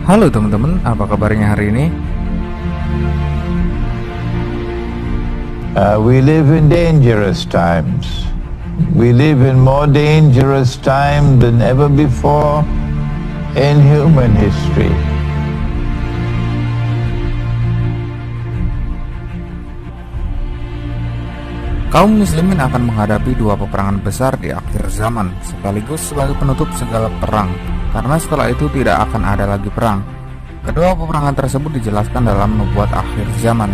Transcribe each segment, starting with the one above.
Halo teman-teman, apa kabarnya hari ini? We live in dangerous times. We live in more dangerous time than ever before in human history. Kaum muslimin akan menghadapi dua peperangan besar di akhir zaman, sekaligus sebagai penutup segala perang, karena setelah itu tidak akan ada lagi perang. Kedua peperangan tersebut dijelaskan dalam nubuat akhir zaman.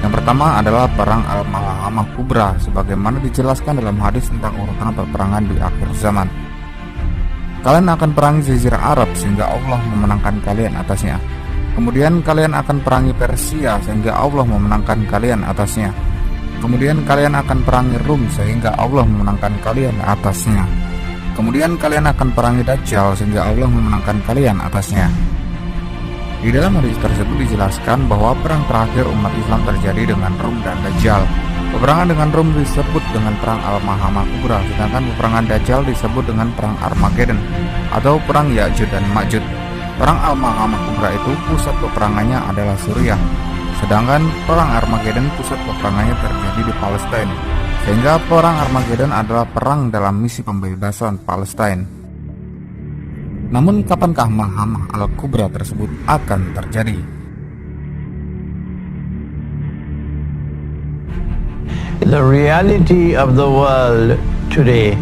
Yang pertama adalah perang Al-malhammah kubra, sebagaimana dijelaskan dalam hadis tentang urutan peperangan di akhir zaman. Kalian akan perangi Jazirah Arab sehingga Allah memenangkan kalian atasnya. Kemudian kalian akan perangi Persia sehingga Allah memenangkan kalian atasnya. Kemudian kalian akan perangi Rum sehingga Allah memenangkan kalian atasnya. Kemudian kalian akan perangi Dajjal sehingga Allah memenangkan kalian atasnya. Di dalam hadis tersebut dijelaskan bahwa perang terakhir umat Islam terjadi dengan Rum dan Dajjal. Peperangan dengan Rum disebut dengan perang Al-malhammah kubra, sedangkan peperangan Dajjal disebut dengan perang Armageddon atau perang Ya'juj dan Ma'juj. Perang Al-malhammah kubra itu pusat peperangannya adalah Suriah, sedangkan perang Armageddon pusat peperangannya terjadi di Palestina, sehingga perang Armageddon adalah perang dalam misi pembebasan Palestina. Namun kapankah malhammah al-kubra tersebut akan terjadi? The reality of the world today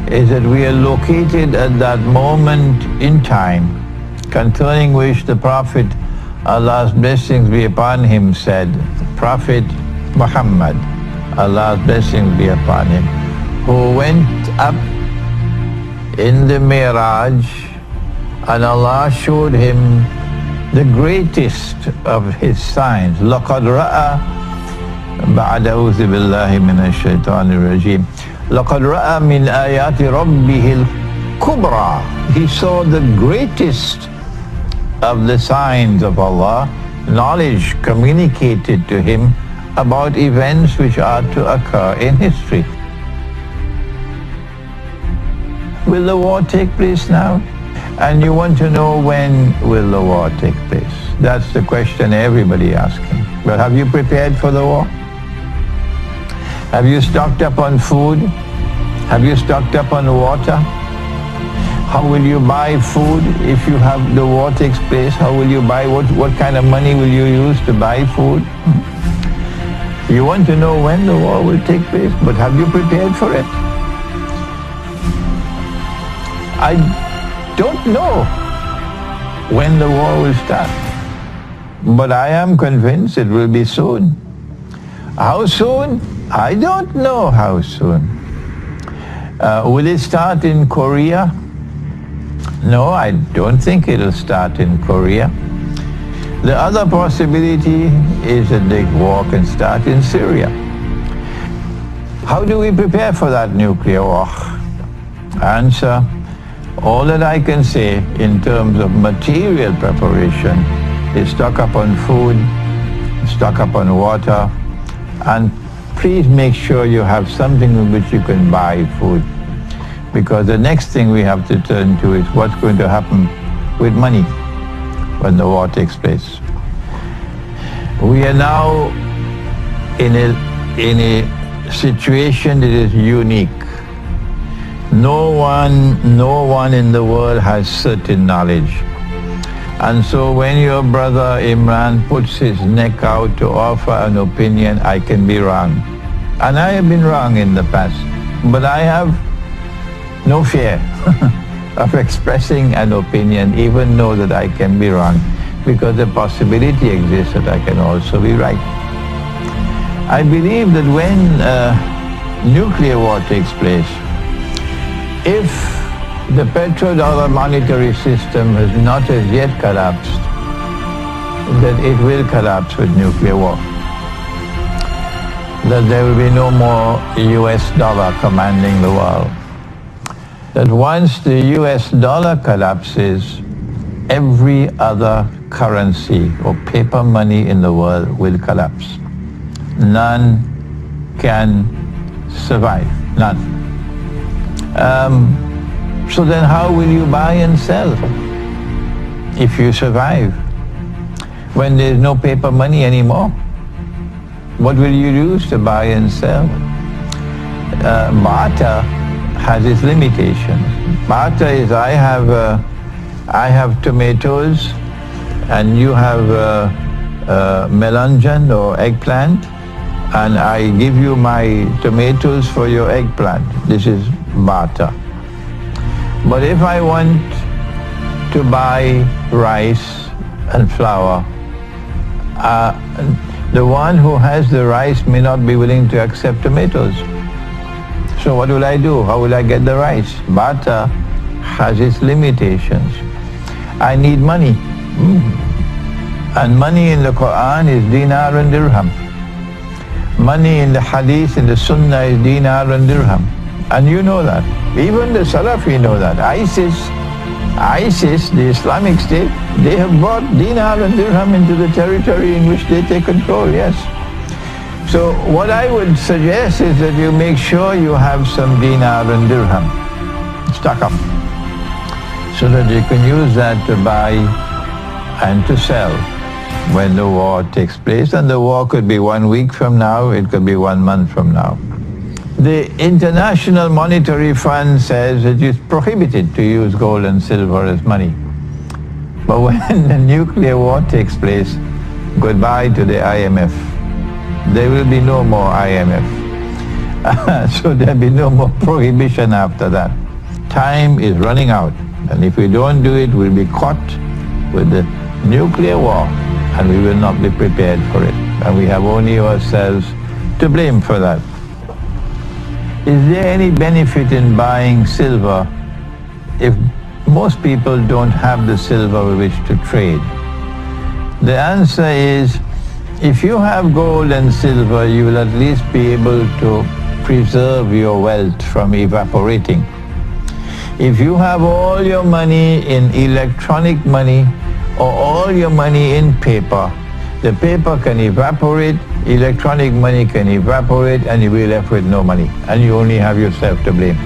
is that we are located at that moment in time concerning which the Prophet, Allah's blessings be upon him, said, Prophet Muhammad, Allah's blessings be upon him, who went up in the Miraj and Allah showed him the greatest of his signs. لَقَدْ رَأَى بَعْدَ أُعُوذُ بِاللَّهِ مِنَ الشَّيْطَانِ الرَّجِيمِ لَقَدْ رَأَى مِنْ آيَاتِ رَبِّهِ الْكُبْرَى. He saw the greatest of the signs of Allah, knowledge communicated to him about events which are to occur in history. Will the war take place now? And you want to know when will the war take place? That's the question everybody asking. Well, have you prepared for the war? Have you stocked up on food? Have you stocked up on water? How will you buy food if you have the war takes place? How will you buy, what kind of money will you use to buy food? You want to know when the war will take place, but have you prepared for it? I don't know when the war will start, but I am convinced it will be soon. How soon? I don't know how soon. Will it start in Korea? No, I don't think it'll start in Korea. The other possibility is that the war can start in Syria. How do we prepare for that nuclear war? Answer, all that I can say in terms of material preparation is stock up on food, stock up on water, and please make sure you have something with which you can buy food. Because the next thing we have to turn to is what's going to happen with money when the war takes place. We are now in a situation that is unique. No one in the world has certain knowledge. And so when your brother Imran puts his neck out to offer an opinion, I can be wrong. And I have been wrong in the past. But I have no fear of expressing an opinion, even though that I can be wrong, because the possibility exists that I can also be right. I believe that when nuclear war takes place, if the petrodollar monetary system has not as yet collapsed, that it will collapse with nuclear war. That there will be no more US dollar commanding the world. That once the US dollar collapses, every other currency or paper money in the world will collapse. None can survive, none. So then how will you buy and sell if you survive? When there's no paper money anymore, what will you use to buy and sell? Barter has its limitations. Barter is I have tomatoes and you have melanjan or eggplant, and I give you my tomatoes for your eggplant. This is barter. But if I want to buy rice and flour, the one who has the rice may not be willing to accept tomatoes. So what will I do? How will I get the rice? Barter has its limitations. I need money. And money in the Quran is dinar and dirham. Money in the hadith and the sunnah is dinar and dirham. And you know that. Even the Salafi know that. ISIS, the Islamic State, they have brought dinar and dirham into the territory in which they take control, yes. So what I would suggest is that you make sure you have some dinar and dirham stuck up, so that you can use that to buy and to sell when the war takes place. And the war could be 1 week from now, it could be 1 month from now. The International Monetary Fund says it is prohibited to use gold and silver as money. But when the nuclear war takes place, goodbye to the IMF. There will be no more IMF. So there'll be no more prohibition after that. Time is running out. And if we don't do it, we'll be caught with the nuclear war, and we will not be prepared for it. And we have only ourselves to blame for that. Is there any benefit in buying silver if most people don't have the silver with which to trade? The answer is, if you have gold and silver, you will at least be able to preserve your wealth from evaporating. If you have all your money in electronic money or all your money in paper, the paper can evaporate, electronic money can evaporate, and you will be left with no money, and you only have yourself to blame.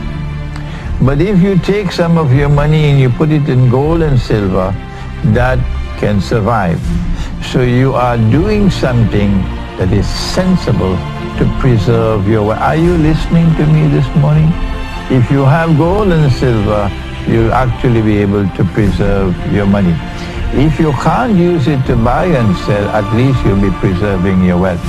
But if you take some of your money and you put it in gold and silver, that can survive. So you are doing something that is sensible to preserve your wealth. Are you listening to me this morning? If you have gold and silver, you'll actually be able to preserve your money. If you can't use it to buy and sell, at least you'll be preserving your wealth.